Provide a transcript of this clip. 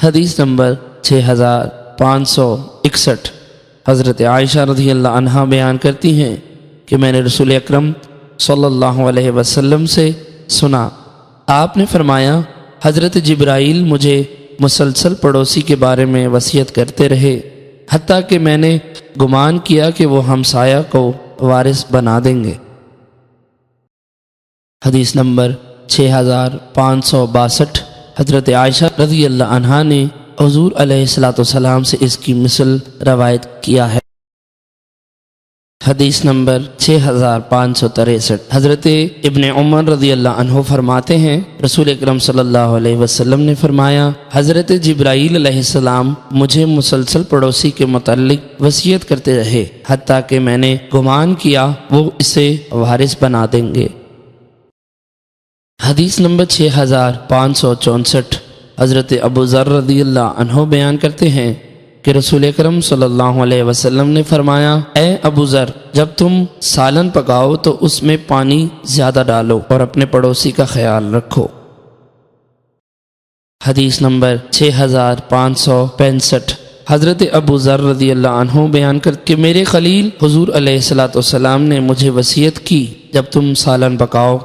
حدیث نمبر 6561، حضرت عائشہ رضی اللہ عنہا بیان کرتی ہیں کہ میں نے رسول اکرم صلی اللہ علیہ وسلم سے سنا، آپ نے فرمایا حضرت جبرائیل مجھے مسلسل پڑوسی کے بارے میں وصیت کرتے رہے حتیٰ کہ میں نے گمان کیا کہ وہ ہمسایہ کو وارث بنا دیں گے۔ حدیث نمبر 6562، حضرت عائشہ رضی اللہ عنہا نے حضور علیہ السلام سے اس کی مثل روایت کیا ہے۔ حدیث نمبر 6563، حضرت ابن عمر رضی اللہ عنہ فرماتے ہیں رسول اکرم صلی اللہ علیہ وسلم نے فرمایا حضرت جبرائیل علیہ السلام مجھے مسلسل پڑوسی کے متعلق وصیت کرتے رہے حتیٰ کہ میں نے گمان کیا وہ اسے وارث بنا دیں گے۔ حدیث نمبر 6564، حضرت ابو ذر رضی اللہ عنہ بیان کرتے ہیں کہ رسول اکرم صلی اللہ علیہ وسلم نے فرمایا اے ابو ذر، جب تم سالن پکاؤ تو اس میں پانی زیادہ ڈالو اور اپنے پڑوسی کا خیال رکھو۔ حدیث نمبر 6565، حضرت ابو ذر رضی اللہ عنہ بیان کر کہ میرے خلیل حضور علیہ السلام نے مجھے وصیت کی جب تم سالن پکاؤ